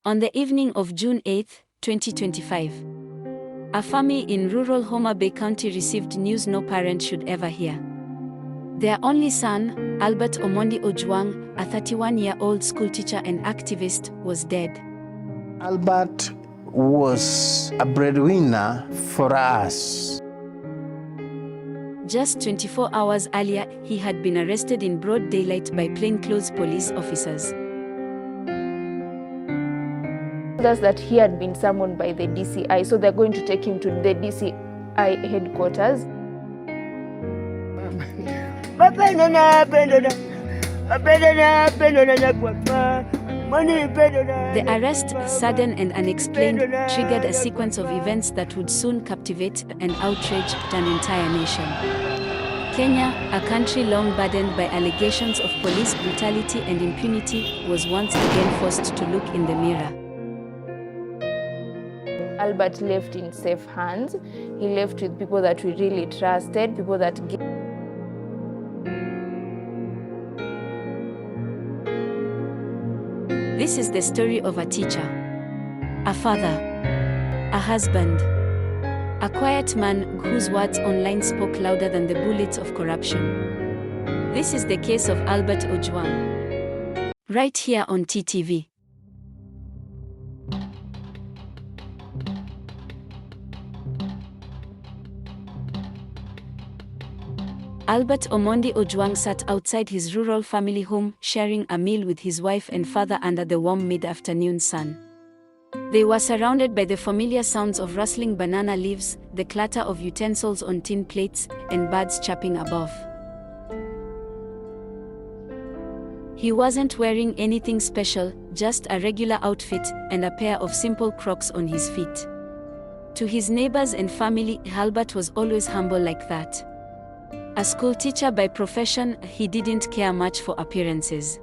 On the evening of June 8, 2025, a family in rural Homa Bay County received news no parent should ever hear. Their only son, Albert Omondi Ojwang, a 31-year-old schoolteacher and activist, was dead. Albert was a breadwinner for us. Just 24 hours earlier, he had been arrested in broad daylight by plainclothes police officers. That he had been summoned by the DCI, so they're going to take him to the DCI headquarters. The arrest, sudden and unexplained, triggered a sequence of events that would soon captivate and outrage an entire nation. Kenya, a country long burdened by allegations of police brutality and impunity, was once again forced to look in the mirror. Albert left in safe hands. He left with people that we really trusted, people that This is the story of a teacher, a father, a husband, a quiet man whose words online spoke louder than the bullets of corruption. This is the case of Albert Ojwang. Right here on TTV. Albert Omondi Ojwang sat outside his rural family home, sharing a meal with his wife and father under the warm mid-afternoon sun. They were surrounded by the familiar sounds of rustling banana leaves, the clatter of utensils on tin plates, and birds chirping above. He wasn't wearing anything special, just a regular outfit and a pair of simple Crocs on his feet. To his neighbors and family, Albert was always humble like that. A schoolteacher by profession, he didn't care much for appearances.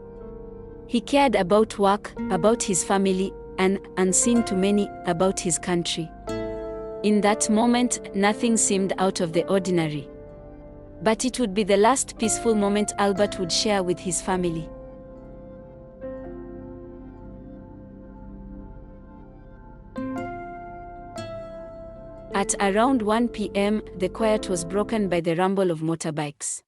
He cared about work, about his family, and, unseen to many, about his country. In that moment, nothing seemed out of the ordinary. But it would be the last peaceful moment Albert would share with his family. At around 1 p.m., the quiet was broken by the rumble of motorbikes.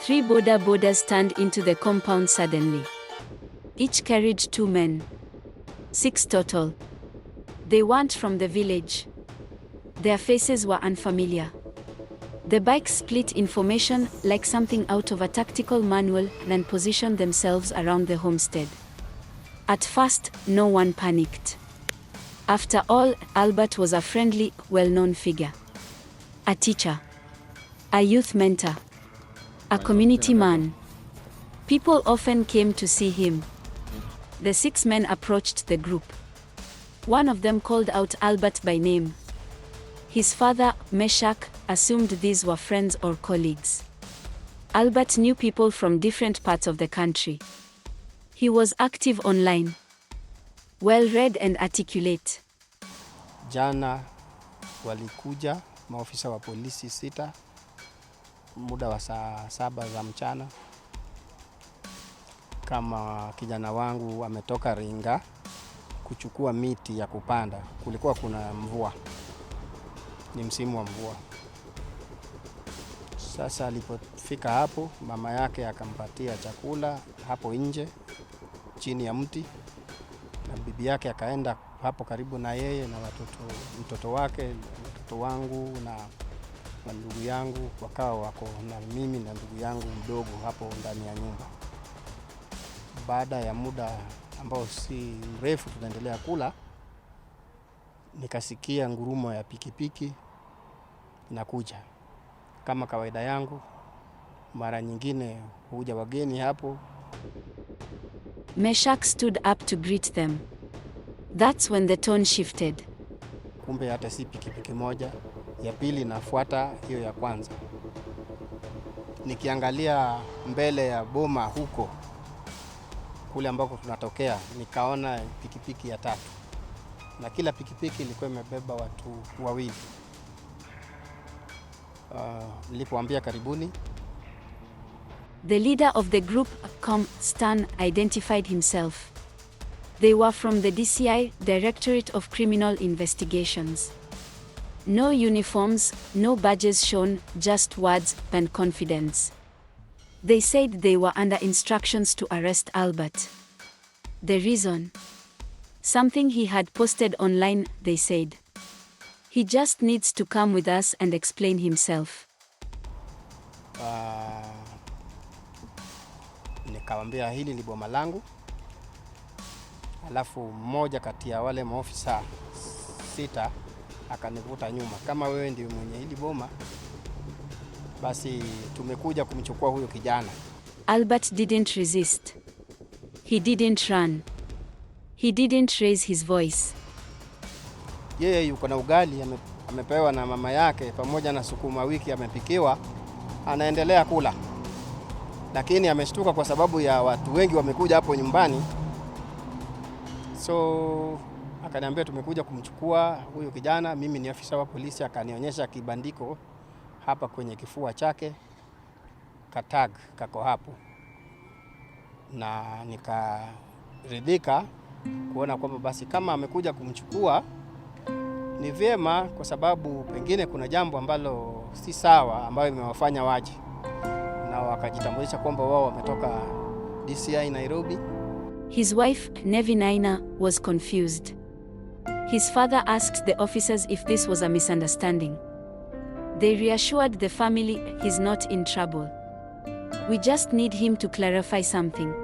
Three boarders turned into the compound suddenly. Each carried 2 men. 6 total. They weren't from the village. Their faces were unfamiliar. The bikes split in formation like something out of a tactical manual, then positioned themselves around the homestead. At first, no one panicked. After all, Albert was a friendly, well-known figure. A teacher. A youth mentor. A community man. People often came to see him. The 6 men approached the group. One of them called out Albert by name. His father, Meshach, assumed these were friends or colleagues. Albert knew people from different parts of the country. He was active online. Well-read and articulate. Jana walikuja maofisa wa polisi 6 muda wa saa 7 za mchana. Kama kijana wangu ametoka Ringa kuchukua miti ya kupanda. Kulikuwa kuna mvua. Ni msimu wa mvua. Sasa alipofika hapo, mama yake akampatia chakula hapo nje chini ya mti, na bibi yake akaenda hapo karibu na yeye na mtoto wangu na ndugu yangu, wakawa wako na mimi na ndugu yangu mdogo hapo ndani ya nyumba. Baada ya muda ambao si mrefu tunaendelea kula, nikasikia ngurumo ya pikipiki inakuja. Kama kawaida yangu, mara nyingine huja wageni hapo. Meshach stood up to greet them. That's when the tone shifted. Kumbe hata si pikipiki moja, ya pili inafuata hiyo ya kwanza. Nikiangalia mbele ya boma huko, kule ambako tunatokea, nikaona pikipiki ya 3. Na kila pikipiki ilikuwa imebeba watu 2. Nilipoambia karibuni, The leader of the group, Stan, identified himself. They were from the DCI, Directorate of Criminal Investigations. No uniforms, no badges shown, just words and confidence. They said they were under instructions to arrest Albert. The reason? Something he had posted online, they said. He just needs to come with us and explain himself. Nikamwambia hili ni boma langu. Alafu mmoja kati ya wale maofisa 6 akanivuta nyuma. Kama wewe ndio mwenye hili boma, basi tumekuja kumchukua huyo kijana. Albert didn't resist. He didn't run. He didn't raise his voice. Yeye yuko na ugali amepewa na mama yake pamoja na sukuma wiki amepikiwa, anaendelea kula. Lakini ameshtuka kwa sababu ya watu wengi wamekuja hapo nyumbani. So akaniambia tumekuja kumchukua huyo kijana. Mimi ni afisa wa polisi, akanionyesha kibandiko hapa kwenye kifua chake, katag kako hapo, na nikaridhika kuona kwamba basi kama amekuja kumchukua ni vyema, kwa sababu pengine kuna jambo ambalo si sawa ambayo imewafanya waje, na wakajitambulisha kwamba wao wametoka DCI Nairobi. His wife, Nevi Naina, was confused. His father asked the officers if this was a misunderstanding. They reassured the family he's not in trouble. We just need him to clarify something.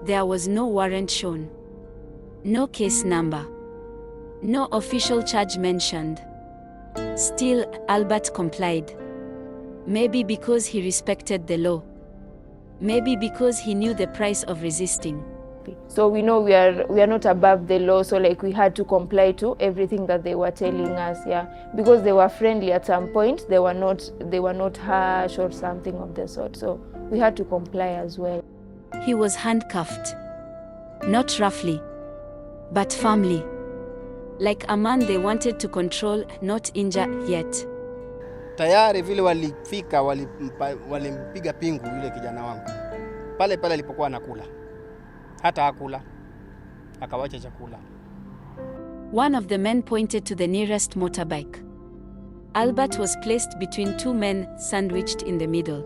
There was no warrant shown. No case number. No official charge mentioned. Still, Albert complied. Maybe because he respected the law. Maybe because he knew the price of resisting. So we know we are not above the law, so like we had to comply to everything that they were telling us, yeah. Because they were friendly at some point, they were not harsh or something of the sort. So we had to comply as well. He was handcuffed. Not roughly, but firmly. Like a man they wanted to control, not injure yet. Tayari vile walifika walimpiga pingu yule kijana wangu. Pale alipokuwa anakula. Hata hakula, akawacha chakula. One of the men pointed to the nearest motorbike. Albert was placed between 2 men, sandwiched in the middle.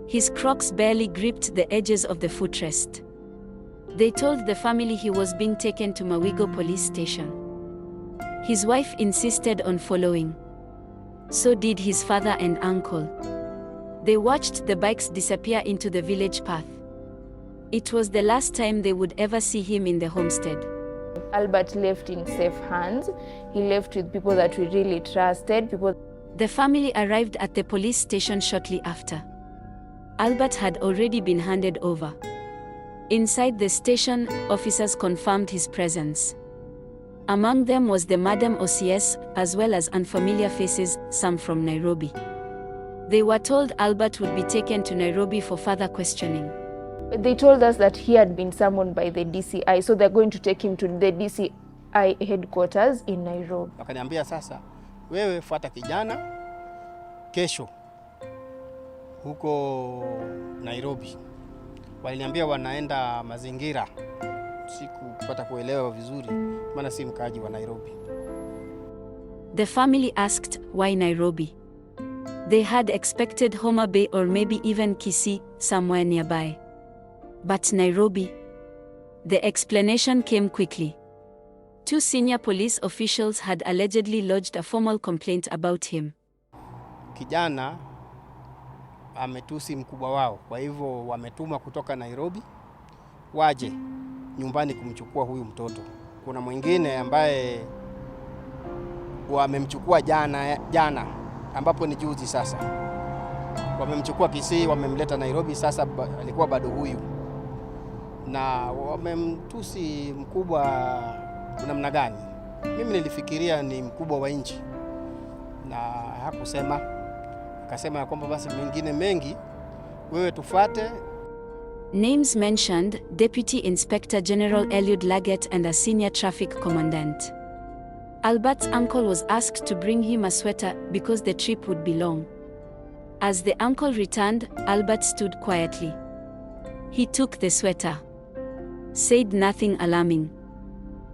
His Crocs barely gripped the edges of the footrest. They told the family he was being taken to Mawigo police station. His wife insisted on following. So did his father and uncle. They watched the bikes disappear into the village path. It was the last time they would ever see him in the homestead. Albert left in safe hands. He left with people that we really trusted. The family arrived at the police station shortly after. Albert had already been handed over. Inside the station, officers confirmed his presence. Among them was the Madam OCS, as well as unfamiliar faces, some from Nairobi. They were told Albert would be taken to Nairobi for further questioning. They told us that he had been summoned by the DCI, so they're going to take him to the DCI headquarters in Nairobi. Wakaniambia sasa, wewe fuata kijana kesho huko Nairobi. Waliniambia wanaenda mazingira. Sikupata kuelewa vizuri, maana si mkaaji wa Nairobi. The family asked why Nairobi. They had expected Homa Bay or maybe even Kisii, somewhere nearby. But Nairobi? The explanation came quickly. 2 senior police officials had allegedly lodged a formal complaint about him. Kijana ametusi mkubwa wao, kwa hivyo wametuma kutoka Nairobi waje nyumbani kumchukua huyu mtoto. Kuna mwingine ambaye wamemchukua jana ambapo ni juzi sasa. Wamemchukua Kisii, wamemleta Nairobi, sasa alikuwa bado huyu. Na wamemtusi mkubwa namna gani? Mimi nilifikiria ni mkubwa wa nchi. Na hakusema, akasema kwamba basi mengine mengi wewe tufate. Names mentioned: Deputy Inspector General Eliud Lagat and a senior traffic commandant. Albert's uncle was asked to bring him a sweater because the trip would be long. As the uncle returned, Albert stood quietly. He took the sweater. Said nothing alarming.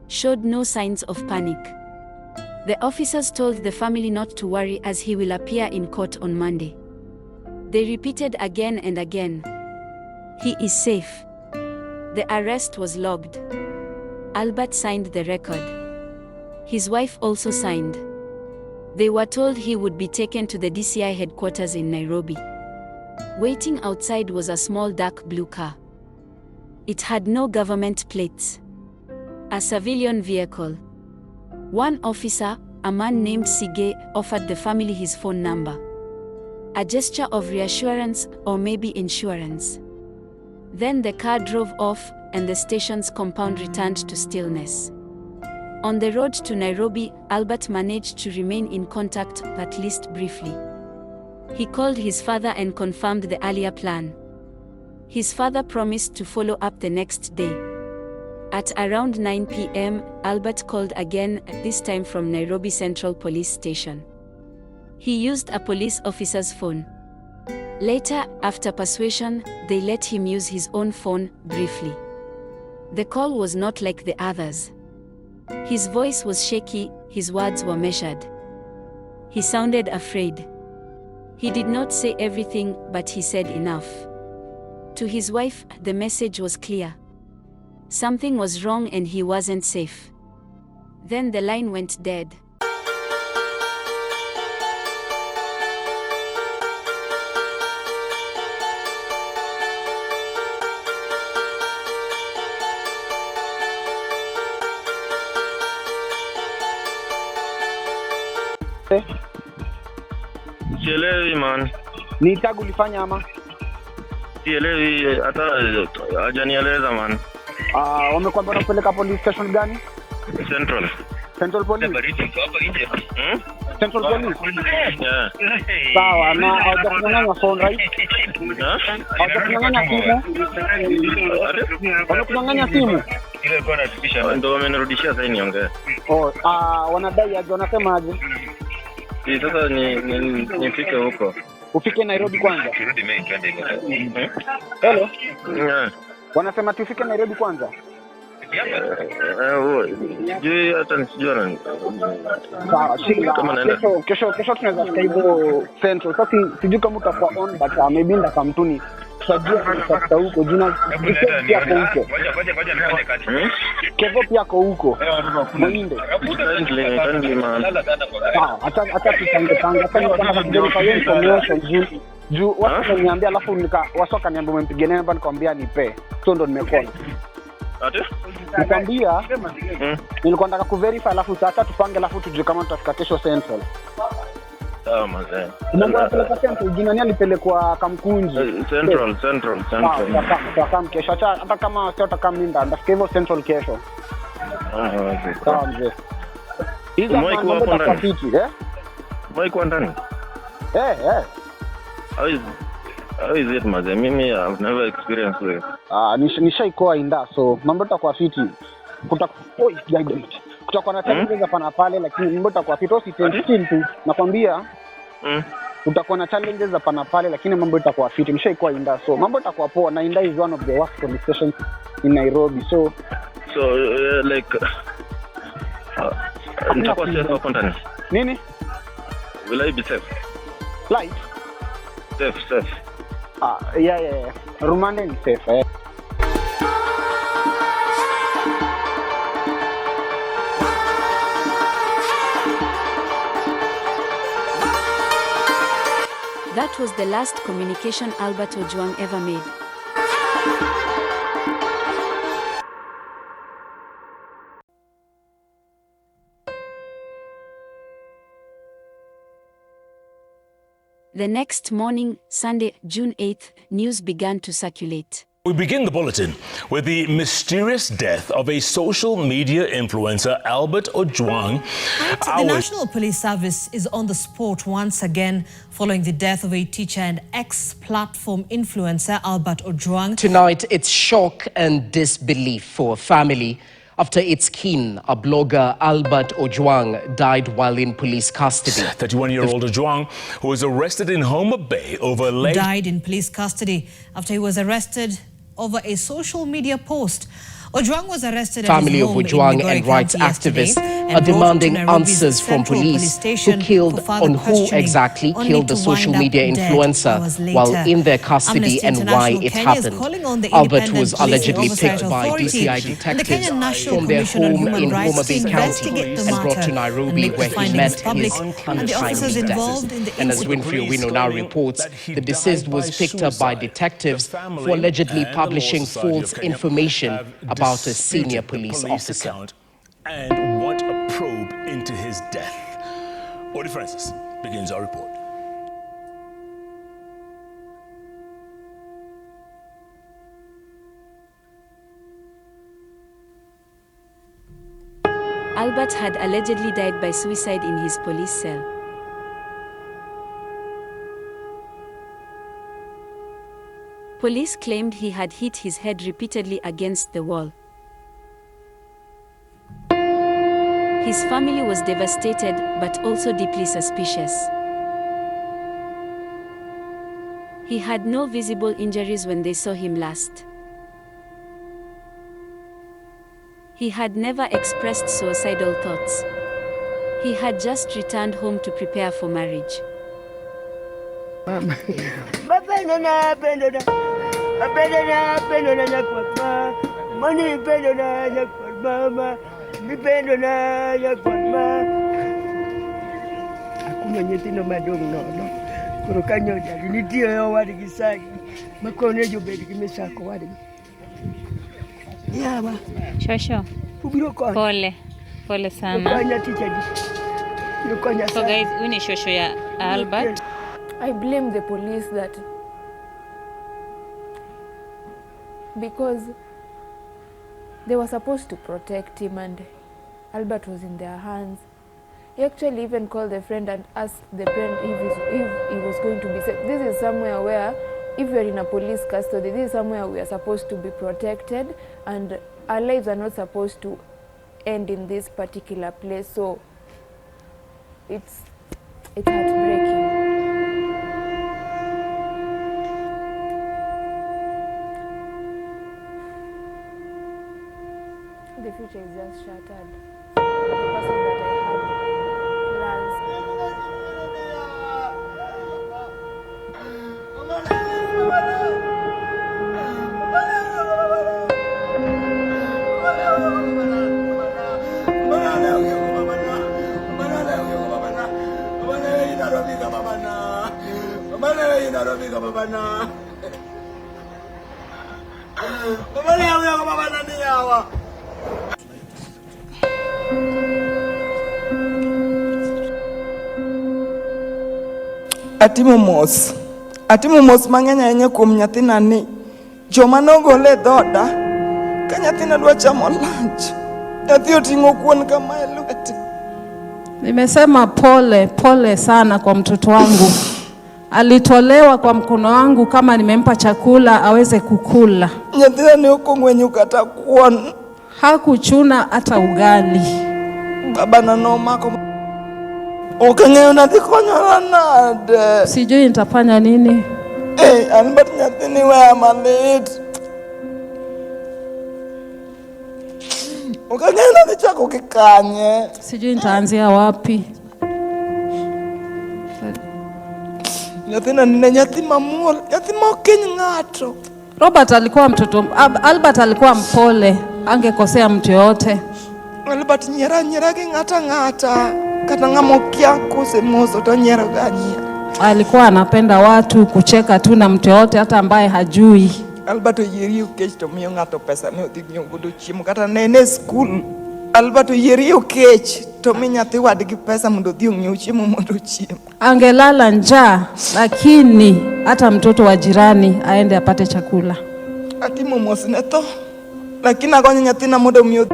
Showed no signs of panic. The officers told the family not to worry as he will appear in court on Monday. They repeated again and again. He is safe. The arrest was logged. Albert signed the record. His wife also signed. They were told he would be taken to the DCI headquarters in Nairobi. Waiting outside was a small dark blue car. It had no government plates. A civilian vehicle. One officer, a man named Sige, offered the family his phone number. A gesture of reassurance, or maybe insurance. Then the car drove off, and the station's compound returned to stillness. On the road to Nairobi, Albert managed to remain in contact, at least briefly. He called his father and confirmed the earlier plan. His father promised to follow up the next day. At around 9 p.m., Albert called again, this time from Nairobi Central Police Station. He used a police officer's phone. Later, after persuasion, they let him use his own phone, briefly. The call was not like the others. His voice was shaky, his words were measured. He sounded afraid. He did not say everything, but he said enough. To his wife, the message was clear. Something was wrong and he wasn't safe. Then the line went dead. Sielewi man. Ni tag ulifanya ama? Sielewi hata hajanieleza man. Wamekwambia unapeleka police station gani? Central. Central Police. Hapa nje. Central Police. Yeah. Sawa, na haujakunyang'anya phone right? Haujakunyang'anya simu? Haujakunyang'anya simu? Ile kwa nafikisha ndio wamenirudishia sasa niongee. Wanadai aje, wanasema aje? Sasa nifike huko. Ufike Nairobi kwanza. Hello. Yeah. Wanasema tufike Nairobi kwanza. Sijui hata nisijua nani. Sawa, kesho tunaweza fika hivyo Central. Sasa sijui kama utakuwa on but maybe ndakamtuni. Tutajua kutafuta huko jina pia kwa huko. Kevo pia kwa huko. Mwinde. Kindly man. Sawa, hata tutangepanga hata verify information juu watu waniambia alafu wasoka niambia umempigania hapa nikamwambia nipe. So ndo nimecall. Ati? Nikwambia nilikuwa nataka kuverify alafu sasa tupange alafu tujue kama tutafika kesho Central. Sawa mzee. Mungu peleka Central jina nani alipelekwa Kamkunji. Central. Sawa, kesho hata kama sio kama minda ndafika hivyo Central kesho. Sawa mzee. Hizo mambo kwa fiti Mike ndani. How is it mzee? Mimi I've never experienced it. Nishaikoa inda so mambo itakuwa fiti. Kutakuwa na challenges hapa na pale lakini mambo itakuwa fiti. Still tu nakwambia. Utakuwa na challenges hapa na pale lakini mambo itakuwa fiti. Nishaikoa inda so mambo itakuwa poa na inda is one of the worst police stations in Nairobi. So like nitakuwa safe hapo ndani. Nini? Will I be safe? Light? Safe. Yeah. Rumande ni safe. That was the last communication Albert Ojwang ever made. The next morning, Sunday, June 8th, news began to circulate. We begin the bulletin with the mysterious death of a social media influencer, Albert Ojwang. The National Police Service is on the spot once again following the death of a teacher and ex-platform influencer, Albert Ojwang. Tonight, it's shock and disbelief for a family after its kin, a blogger, Albert Ojwang, died while in police custody. 31-year-old Ojwang, who was arrested in Homa Bay over alleged... died in police custody after he was arrested over a social media post. Ojwang was arrested at Family his of home Ojwang in and rights activists are brought demanding to Nairobi's answers from Central police Station who killed for further on who questioning, exactly only killed the to social wind up media dead influencer hours while later. in their custody Amnesty and why International it Kenya is happened. calling on the Albert Independent was Policing allegedly Oversight picked by Authority DCI and the detectives Kenyan National from their Commission on home Human in Rights Homa to Bay County investigate the and brought matter to Nairobi, and make where the he findings met public. his And the untimely officers death. involved in the And as incident. Winfrey Owino now reports, the deceased was picked up by detectives for allegedly publishing false information about a senior police officer. And what a probe into his death. Odi Francis begins our report. Albert had allegedly died by suicide in his police cell. Police claimed he had hit his head repeatedly against the wall. His family was devastated, but also deeply suspicious. He had no visible injuries when they saw him last. He had never expressed suicidal thoughts. He had just returned home to prepare for marriage. Shosho, pole sana. So guys, huyu ni shosho ya Albert. I blame the police that because they were supposed to protect him and Albert was in their hands. He actually even called a friend and asked the friend if he was going to be safe. This is somewhere where, if you're in a police custody, this is somewhere we are supposed to be protected and our lives are not supposed to end in this particular place. So it's heartbreaking. The future is just shattered. The person that I had plans. Atimo mos mang'eny ahinya kuom nyathinani. Joma nogole dhoda ka nyathina dwa chamo lunch, nyathi oting'o kuon kama e lwete. Nimesema pole sana kwa mtoto wangu. Alitolewa kwa mkono wangu kama nimempa chakula aweze kukula. Nyathina ne okong'wenyo kata kuon. Hakuchuna hata ugali. Babana nomako. Okang'eyo nadhi konyora nade. Sijui nitafanya nini. Albert nyathini weya malit. Okang'eyo nadhi chako kikanye. Sijui nitaanzia wapi. Nyathina nina nyathi mamuol, nyathi mokiny ng'ato. Albert alikuwa mpole, angekosea mtu yote. Albert nyera gi ng'ata. Kata ng'amokia kose mozo to nyero ganyera. Alikuwa anapenda watu, kucheka tu na mtu yote hata ambaye hajui. Albert oyieri okech to miyo ng'ato pesa ne odhi ng'iewo godo chiemo kata nene skul. Albert oyieri okech to mi nyathi wadgi pesa mondo odhi ong'iew chiemo mondo ochiem. Angelala njaa, lakini hata mtoto wa jirani aende apate chakula. Atimo mos ne to, lakini agonyo nyathina mondo miyo.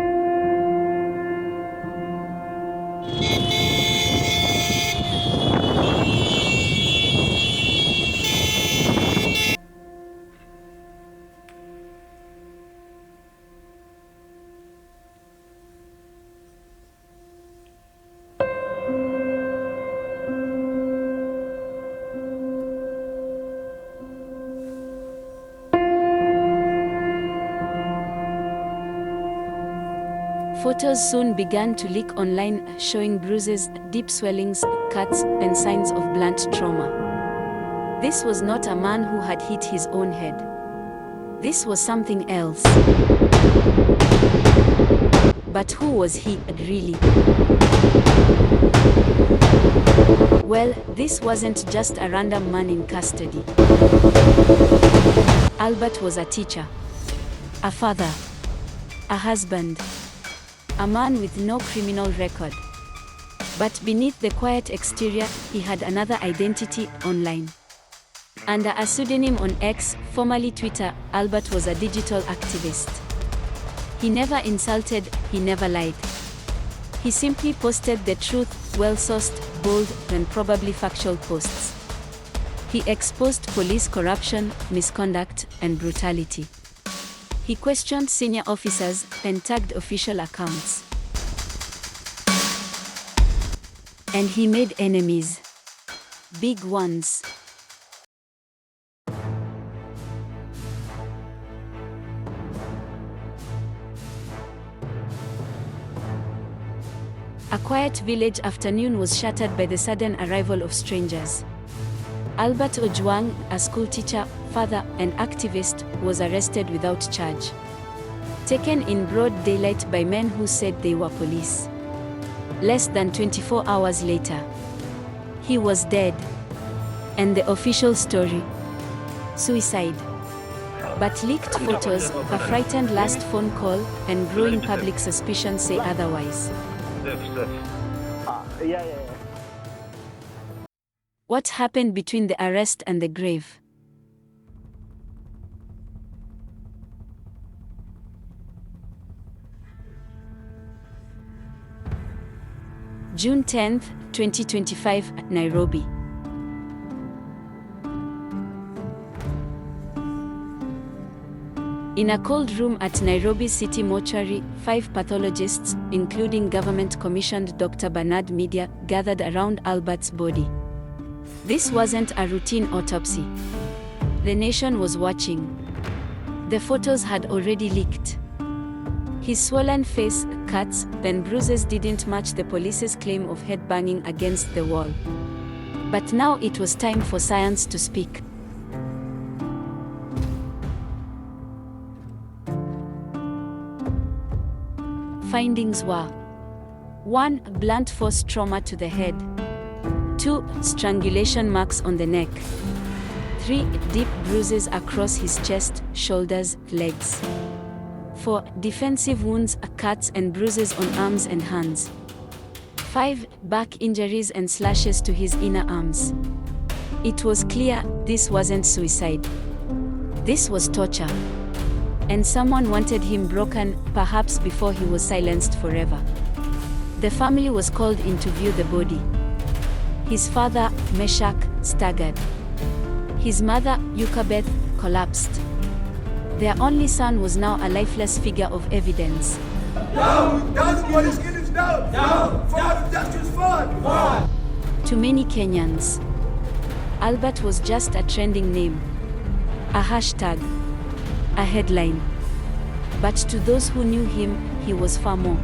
Photos soon began to leak online, showing bruises, deep swellings, cuts, and signs of blunt trauma. This was not a man who had hit his own head. This was something else. But who was he, really? Well, this wasn't just a random man in custody. Albert was a teacher, a father, a husband, a man with no criminal record. But beneath the quiet exterior, he had another identity online. Under a pseudonym on X, formerly Twitter, Albert was a digital activist. He never insulted, he never lied. He simply posted the truth, well-sourced, bold, and probably factual posts. He exposed police corruption, misconduct, and brutality. He questioned senior officers and tagged official accounts. And he made enemies. Big ones. A quiet village afternoon was shattered by the sudden arrival of strangers. Albert Ojwang, a schoolteacher, father, and activist, was arrested without charge. Taken in broad daylight by men who said they were police. Less than 24 hours later, he was dead. And the official story? Suicide. But leaked photos, a frightened last phone call, and growing public suspicion say otherwise. What happened between the arrest and the grave? June 10, 2025, Nairobi. In a cold room at Nairobi City Mortuary, 5 pathologists, including government-commissioned Dr. Bernard Media, gathered around Albert's body. This wasn't a routine autopsy. The nation was watching. The photos had already leaked. His swollen face, cuts, and bruises didn't match the police's claim of head-banging against the wall. But now it was time for science to speak. Findings were: 1. Blunt force trauma to the head. 2. Strangulation marks on the neck. 3. Deep bruises across his chest, shoulders, legs. 4. Defensive wounds, cuts and bruises on arms and hands. 5. Back injuries and slashes to his inner arms. It was clear this wasn't suicide. This was torture. And someone wanted him broken, perhaps before he was silenced forever. The family was called in to view the body. His father, Meshach, staggered. His mother, Yukabeth, collapsed. Their only son was now a lifeless figure of evidence. Down! Down for the skin is down! Down! Down! Justice fought! To many Kenyans, Albert was just a trending name. A hashtag. A headline. But to those who knew him, he was far more.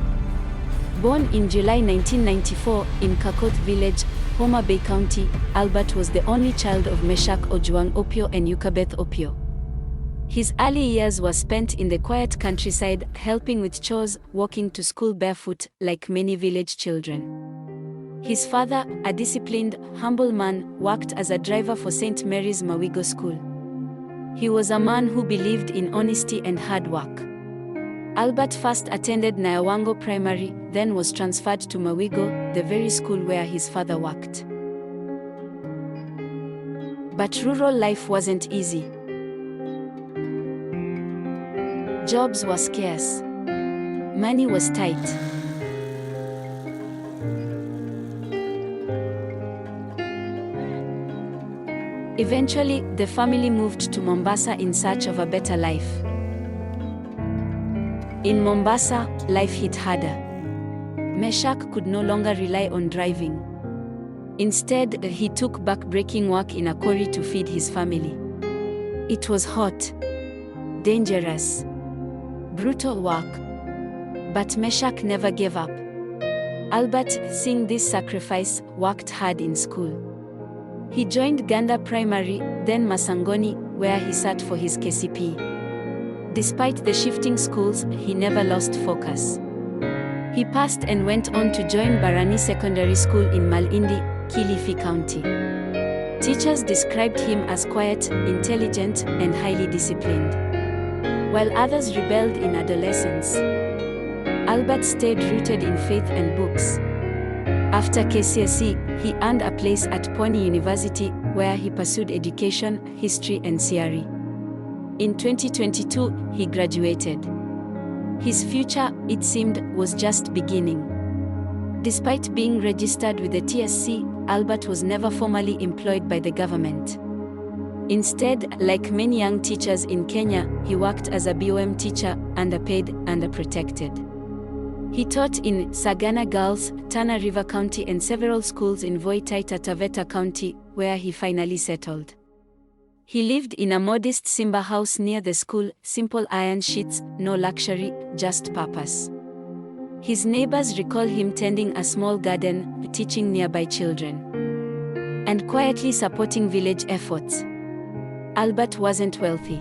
Born in July 1994 in Kakot village, Homa Bay County, Albert was the only child of Meshach Ojwang Opio and Yukabeth Opio. His early years were spent in the quiet countryside, helping with chores, walking to school barefoot, like many village children. His father, a disciplined, humble man, worked as a driver for St. Mary's Mawigo School. He was a man who believed in honesty and hard work. Albert first attended Nyawango Primary, then was transferred to Mawigo, the very school where his father worked. But rural life wasn't easy. Jobs were scarce. Money was tight. Eventually, the family moved to Mombasa in search of a better life. In Mombasa, life hit harder. Meshach could no longer rely on driving. Instead, he took back-breaking work in a quarry to feed his family. It was hot, dangerous, brutal work. But Meshach never gave up. Albert, seeing this sacrifice, worked hard in school. He joined Ganda Primary, then Masangoni, where he sat for his KCP. Despite the shifting schools, he never lost focus. He passed and went on to join Barani Secondary School in Malindi, Kilifi County. Teachers described him as quiet, intelligent, and highly disciplined. While others rebelled in adolescence, Albert stayed rooted in faith and books. After KCSE, he earned a place at Pony University, where he pursued education, history, and CRE. In 2022, he graduated. His future, it seemed, was just beginning. Despite being registered with the TSC, Albert was never formally employed by the government. Instead, like many young teachers in Kenya, he worked as a BOM teacher, underpaid, underprotected. He taught in Sagana Girls, Tana River County and several schools in Voi Taita Taveta County, where he finally settled. He lived in a modest Simba house near the school, simple iron sheets, no luxury, just purpose. His neighbors recall him tending a small garden, teaching nearby children, and quietly supporting village efforts. Albert wasn't wealthy,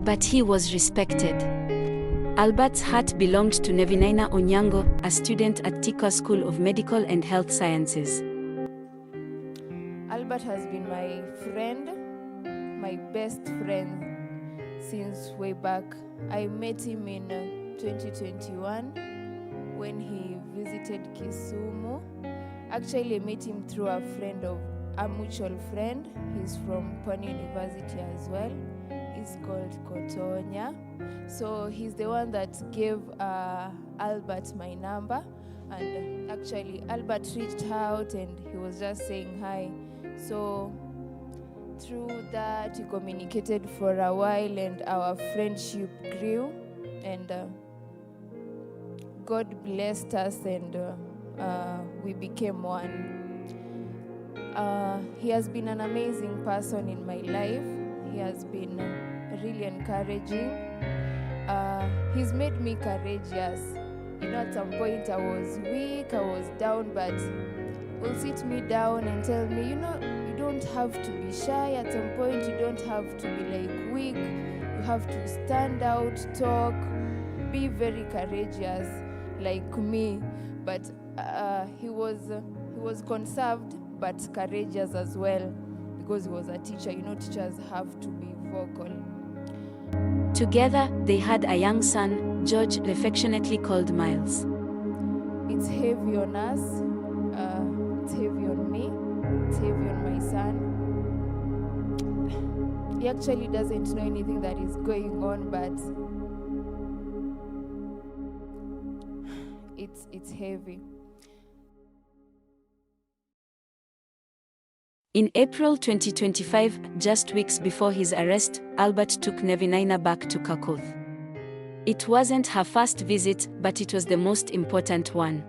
but he was respected. Albert's heart belonged to Nevinaina Onyango, a student at Tikwa School of Medical and Health Sciences. Albert has been my friend, my best friend since way back. I met him in 2021 when he visited Kisumu. Actually, I met him through a mutual friend. He's from Pony University as well. He's called Kotonya. So he's the one that gave Albert my number. And actually, Albert reached out and he was just saying hi. So through that, we communicated for a while and our friendship grew. And God blessed us and we became one. He has been an amazing person in my life. He has been really encouraging. He's made me courageous. You know, at some point I was weak, I was down, but he'll sit me down and tell me, you know, you don't have to be shy. At some point you don't have to be like weak. You have to stand out, talk, be very courageous like me. But he was conserved but courageous as well because he was a teacher. You know, teachers have to be vocal. Together, they had a young son, George, affectionately called Miles. It's heavy on us, it's heavy on me, it's heavy on my son. He actually doesn't know anything that is going on, but it's heavy. In April 2025, just weeks before his arrest, Albert took Nevinaina back to Kakoth. It wasn't her first visit, but it was the most important one.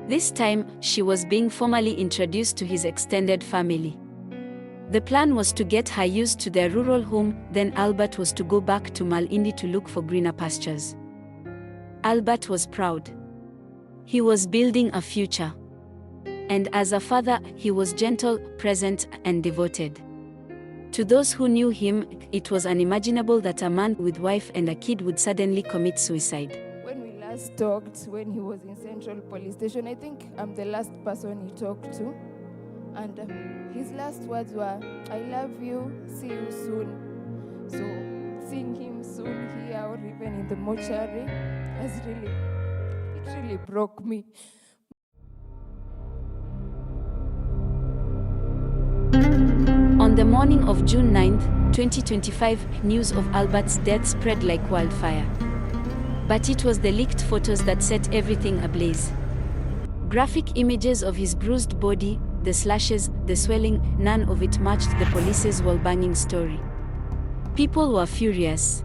This time, she was being formally introduced to his extended family. The plan was to get her used to their rural home, then Albert was to go back to Malindi to look for greener pastures. Albert was proud. He was building a future. And as a father, he was gentle, present, and devoted. To those who knew him, it was unimaginable that a man with wife and a kid would suddenly commit suicide. When we last talked, when he was in Central Police Station, I think I'm the last person he talked to. And his last words were, "I love you, see you soon." So seeing him soon here or even in the mortuary, it really broke me. On the morning of June 9th, 2025, news of Albert's death spread like wildfire. But it was the leaked photos that set everything ablaze. Graphic images of his bruised body, the slashes, the swelling, none of it matched the police's wall-banging story. People were furious.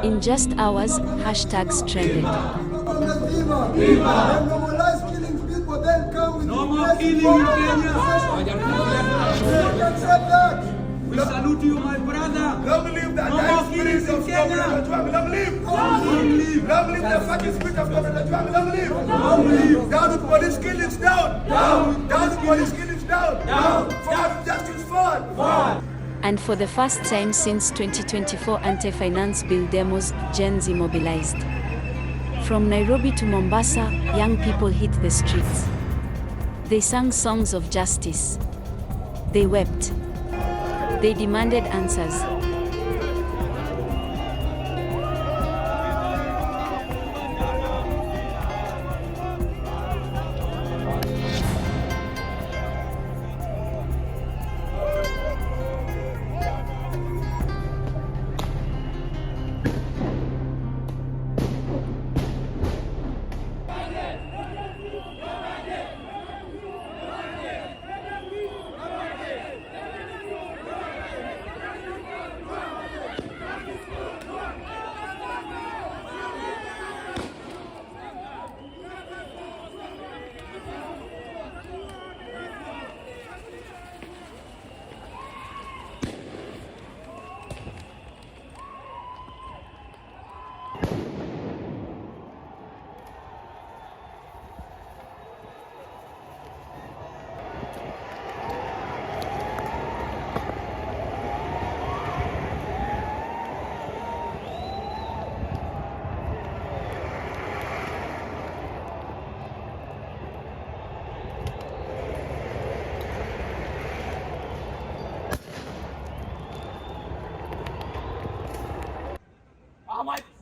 In just hours, hashtags trended. No more killing in Kenya. We salute you, my brother. Don't believe that. No more killing. spirit of Comrade Ojwang, long live! Long live the fucking spirit of Comrade Ojwang, long live! Down with police killings, down! Down with police killings, down! Down with justice, forward! And for the first time since 2024 anti-finance bill demos, Gen Z mobilized. From Nairobi to Mombasa, young people hit the streets. They sang songs of justice. They wept. They demanded answers.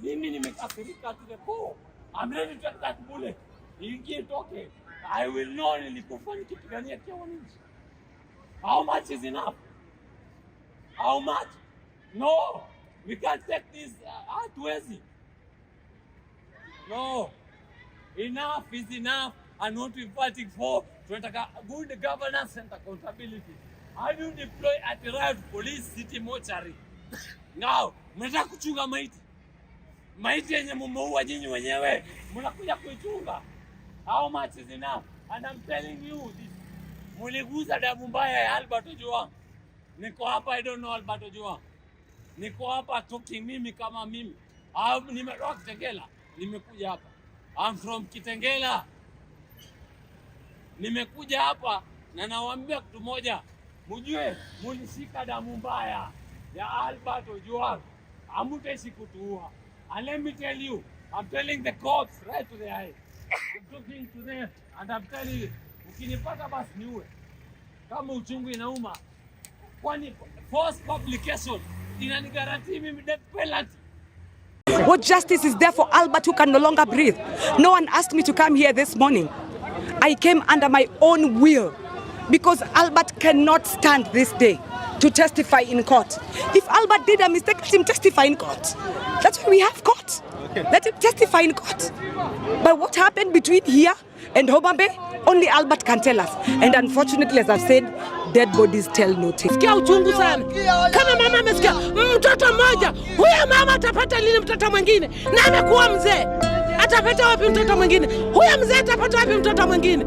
Mimi nimekasirika to the core. I'm ready to take that bullet. Niingie toke. I will not nilikufa nikipigania kia wananchi. How much is enough? How much? No, we can't take this hatuwezi. No, enough is enough, and what we're fighting for, tunataka good governance and accountability. How do you deploy at the right police city mortuary? Now, mnataka kuchunga maiti. Maiti yenye mumeua nyinyi wenyewe, mnakuja kuichunga. How much is enough? And I'm telling you this. Muliguza damu mbaya ya Albert Ojwang. Niko hapa, I don't know Albert Ojwang. Niko hapa talking mimi kama mimi. Nimetoka Kitengela, nimekuja hapa. I'm from Kitengela. Nimekuja hapa na nawaambia kitu moja. Mujue mulishika damu mbaya ya Albert Ojwang. Hamutaishi kutuua. And let me tell you, I'm telling the cops right to the eye. I'm talking to them and I'm telling you, ukinipata basi niue. Kama uchungu inauma. Kwani false publication inanigarantii mimi death penalty. What justice is there for Albert who can no longer breathe? No one asked me to come here this morning. I came under my own will because Albert cannot stand this day to testify in court. If Albert did a mistake, let him testify in court. That's why we have court. Okay. Let him testify in court. But what happened between here and Homa Bay, only Albert can tell us. And unfortunately, as I've said, dead bodies tell no tale. Sikia uchungu sana. Kama mama amesikia mtoto mmoja, huyo mama atapata lini mtoto mwingine? Na amekuwa mzee. Atapata wapi mtoto mwingine? Huyo mzee atapata wapi mtoto mwingine?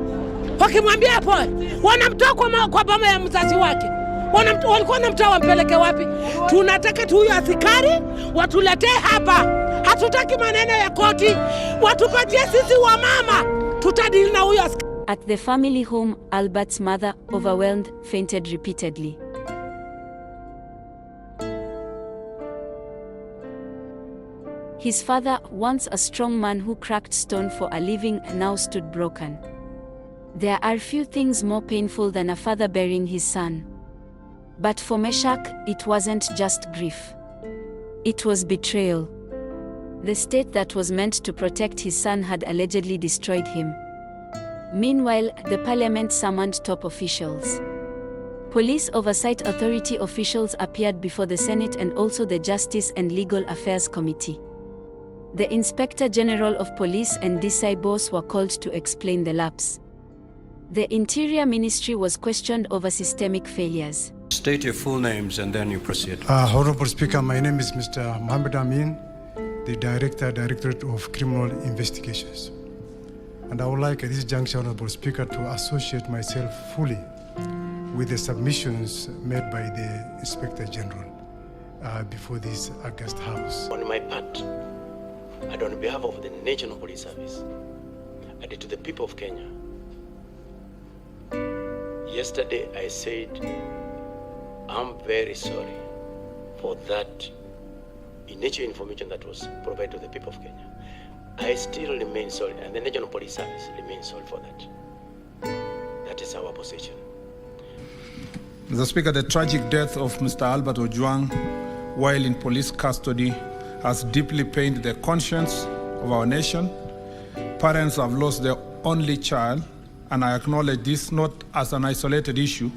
Wakimwambia pole, wanamtoa kwa boma ya mzazi wake. Walikuwa wanamtoa wampeleke wapi? Tunataka tu huyo askari watuletee hapa. Hatutaki maneno ya koti. Watupatie sisi wa mama. Tutadili na huyo askari. At the family home, Albert's mother, overwhelmed, fainted repeatedly. His father, once a strong man who cracked stone for a living, now stood broken. There are few things more painful than a father burying his son. But for Meshach, it wasn't just grief. It was betrayal. The state that was meant to protect his son had allegedly destroyed him. Meanwhile, the parliament summoned top officials. Police Oversight Authority officials appeared before the Senate and also the Justice and Legal Affairs Committee. The Inspector General of Police and DCI boss were called to explain the lapse. The Interior Ministry was questioned over systemic failures. State your full names and then you proceed. Honorable Speaker, my name is Mr. Mohammed Amin, the Directorate of Criminal Investigations. And I would like at this juncture, Honorable Speaker, to associate myself fully with the submissions made by the Inspector General. before this August house. On my part, and on behalf of the National Police Service, and to the people of Kenya, yesterday I said, I'm very sorry for that inaccurate information that was provided to the people of Kenya. I still remain sorry, and the National Police Service remains sorry for that. That is our position. Mr. Speaker, the tragic death of Mr. Albert Ojwang while in police custody has deeply pained the conscience of our nation. Parents have lost their only child, and I acknowledge this not as an isolated issue,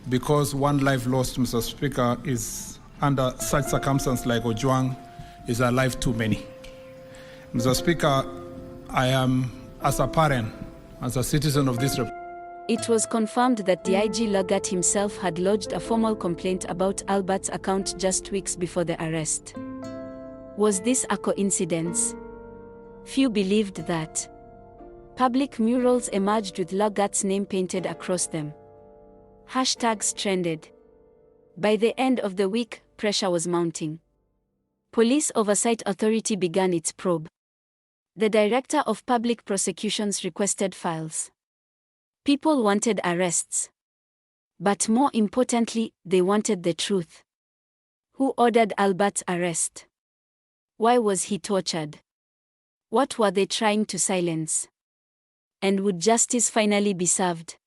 because one life lost, Mr. Speaker, is under such circumstances like Ojwang is a life too many. Mr. Speaker, I am, as a parent, as a citizen of this republic. It was confirmed that the IG Lagat himself had lodged a formal complaint about Albert's account just weeks before the arrest. Was this a coincidence? Few believed that. Public murals emerged with Lagat's name painted across them. Hashtags trended. By the end of the week, pressure was mounting. Police Oversight Authority began its probe. The Director of Public Prosecutions requested files. People wanted arrests. But more importantly, they wanted the truth. Who ordered Albert's arrest? Why was he tortured? What were they trying to silence? And would justice finally be served?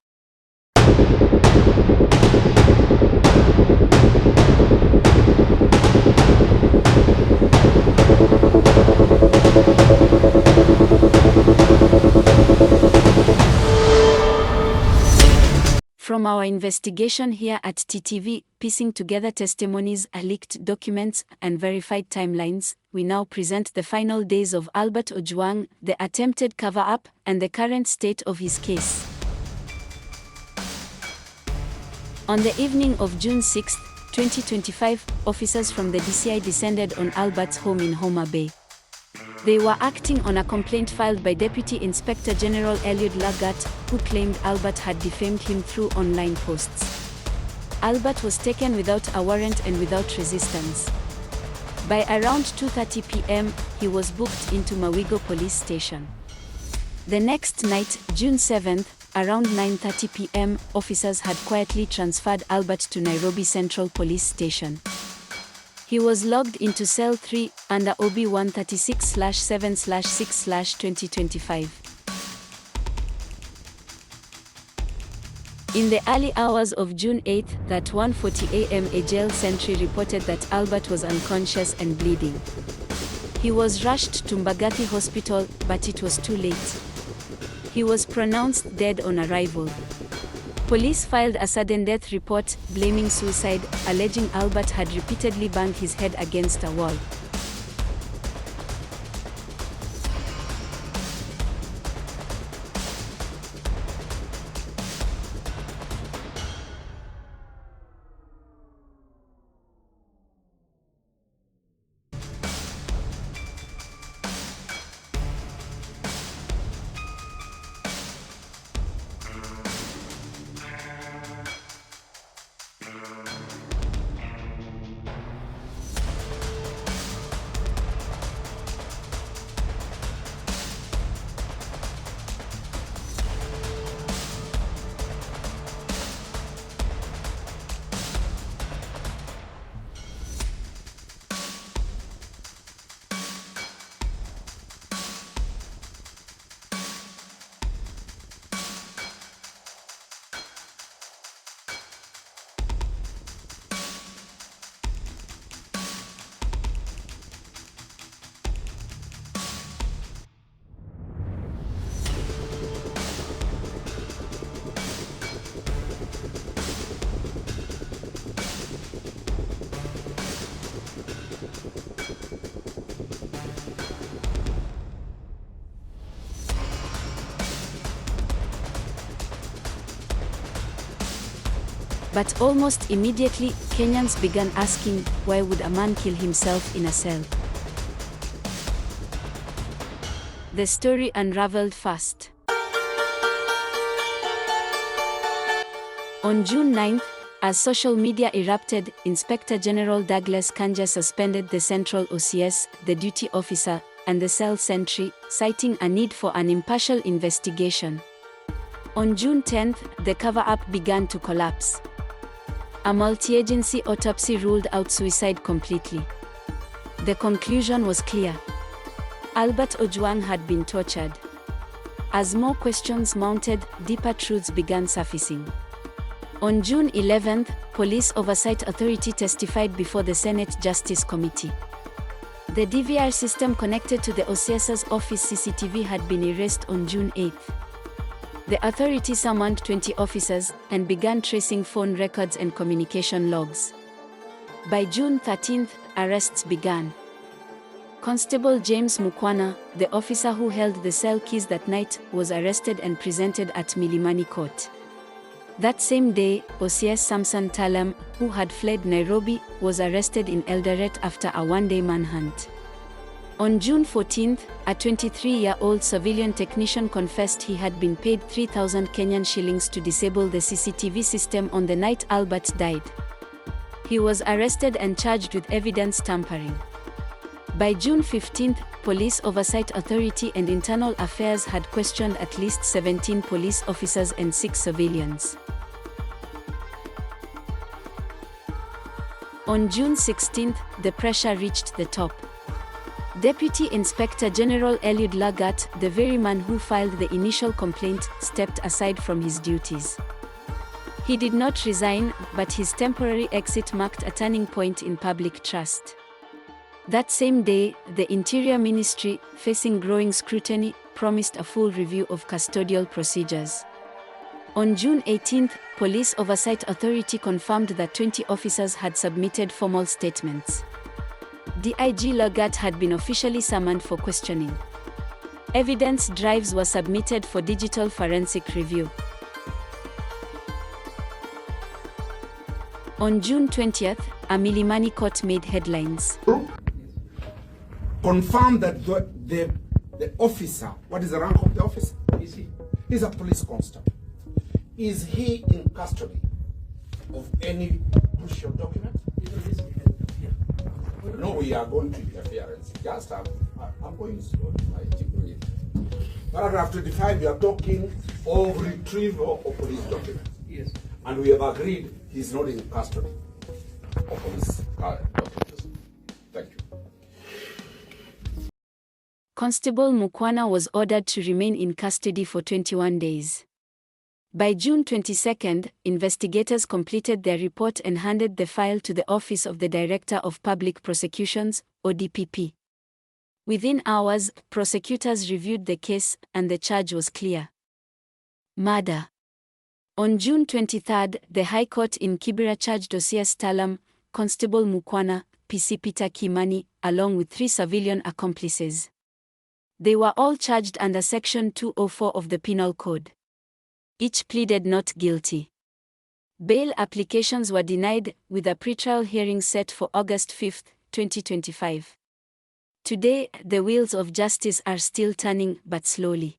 From our investigation here at TTV, piecing together testimonies, leaked documents, and verified timelines, we now present the final days of Albert Ojwang, the attempted cover-up, and the current state of his case. On the evening of June 6, 2025, officers from the DCI descended on Albert's home in Homa Bay. They were acting on a complaint filed by Deputy Inspector General Eliud Lagat, who claimed Albert had defamed him through online posts. Albert was taken without a warrant and without resistance. By around 2:30 p.m., he was booked into Mawigo Police Station. The next night, June 7th, around 9:30 p.m., officers had quietly transferred Albert to Nairobi Central Police Station. He was logged into cell 3 under OB 136/7/6/2025. In the early hours of June 8, at 1:40 a.m., a jail sentry reported that Albert was unconscious and bleeding. He was rushed to Mbagathi Hospital, but it was too late. He was pronounced dead on arrival. Police filed a sudden death report, blaming suicide, alleging Albert had repeatedly banged his head against a wall. But almost immediately, Kenyans began asking, why would a man kill himself in a cell? The story unraveled fast. On June 9th, As social media erupted, Inspector General Douglas Kanja suspended the Central OCS, the duty officer, and the cell sentry, citing a need for an impartial investigation. On June 10, the cover-up began to collapse. A multi-agency autopsy ruled out suicide completely. The conclusion was clear. Albert Ojwang had been tortured. As more questions mounted, deeper truths began surfacing. On June 11, Police Oversight Authority testified before the Senate Justice Committee. The DVR system connected to the OCS's office CCTV had been erased on June 8. The authority summoned 20 officers and began tracing phone records and communication logs. By June 13, arrests began. Constable James Mukwana, the officer who held the cell keys that night, was arrested and presented at Milimani Court. That same day, OCS Samson Talam, who had fled Nairobi, was arrested in Eldoret after a one-day manhunt. On June 14, a 23-year-old civilian technician confessed he had been paid 3,000 Kenyan shillings to disable the CCTV system on the night Albert died. He was arrested and charged with evidence tampering. By June 15, Police Oversight Authority and Internal Affairs had questioned at least 17 police officers and 6 civilians. On June 16, the pressure reached the top. Deputy Inspector General Eliud Lagat, the very man who filed the initial complaint, stepped aside from his duties. He did not resign, but his temporary exit marked a turning point in public trust. That same day, the Interior Ministry, facing growing scrutiny, promised a full review of custodial procedures. On June 18, Police Oversight Authority confirmed that 20 officers had submitted formal statements. DIG Lagat had been officially summoned for questioning. Evidence drives were submitted for digital forensic review. On June 20th, a Milimani court made headlines. Confirmed that the officer, what is the rank of the officer? He's a police constable. Is he in custody of any crucial document? No, we are going to interference. Just I'm going slowly. Paragraph 25, we are talking of retrieval of police documents. Yes. And we have agreed he's not in custody of police documents. Thank you. Constable Mukwana was ordered to remain in custody for 21 days. By June 22, investigators completed their report and handed the file to the Office of the Director of Public Prosecutions, ODPP. Within hours, prosecutors reviewed the case, and the charge was clear: murder. On June 23, the High Court in Kibera charged OCS Talam, Constable Mukwana, PC Peter Kimani, along with 3 civilian accomplices. They were all charged under Section 204 of the Penal Code. Each pleaded not guilty. Bail applications were denied, with a pretrial hearing set for August 5, 2025. Today, the wheels of justice are still turning, but slowly.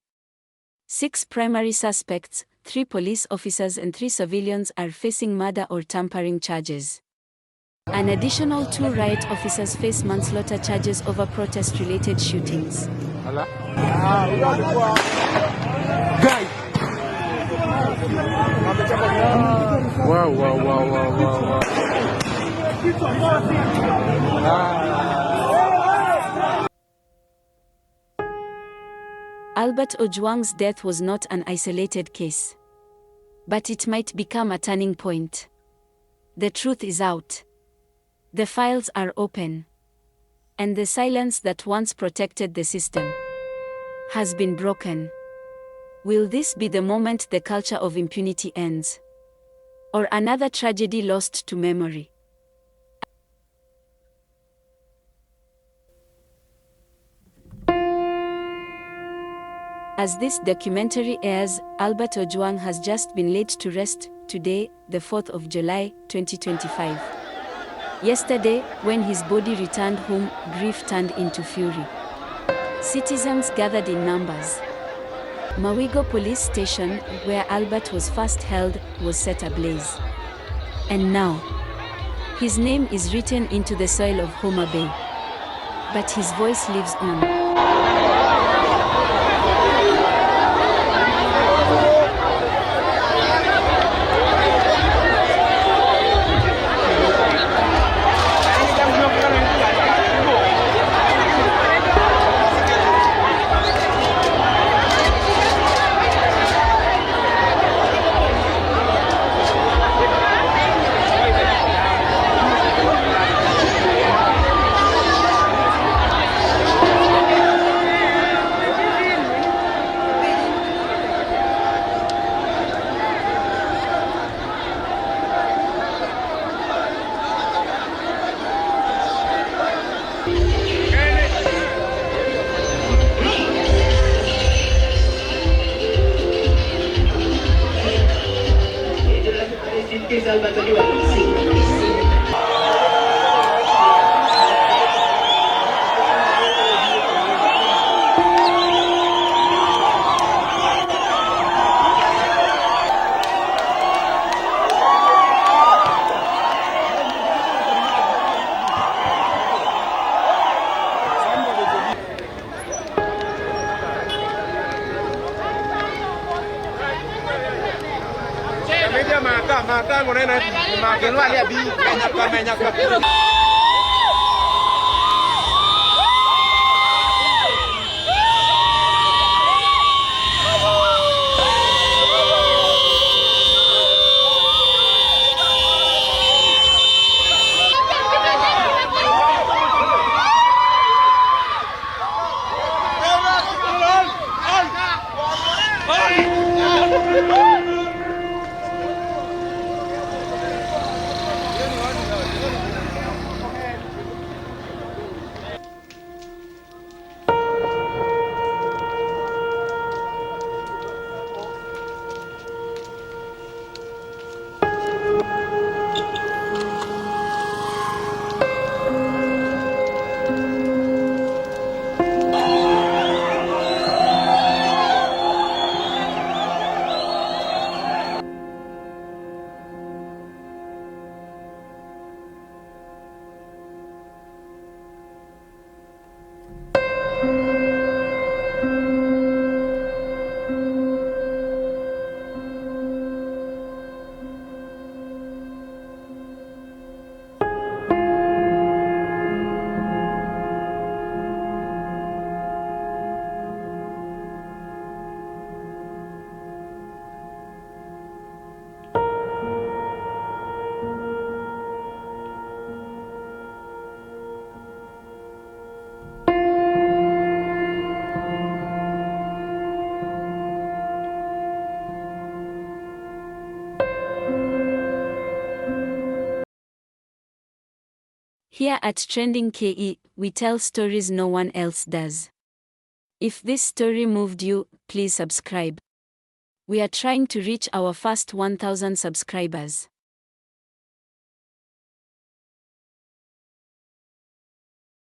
6 primary suspects, 3 police officers and 3 civilians are facing murder or tampering charges. An additional 2 riot officers face manslaughter charges over protest-related shootings. Albert Ojwang's death was not an isolated case. But it might become a turning point. The truth is out. The files are open. And the silence that once protected the system has been broken. Will this be the moment the culture of impunity ends? Or another tragedy lost to memory? As this documentary airs, Albert Ojwang has just been laid to rest, today, the 4th of July, 2025. Yesterday, when his body returned home, grief turned into fury. Citizens gathered in numbers. Mawigo police station, where Albert was first held, was set ablaze. And now, his name is written into the soil of Homa Bay. But his voice lives on. Here at Trending KE, we tell stories no one else does. If this story moved you, please subscribe. We are trying to reach our first 1,000 subscribers.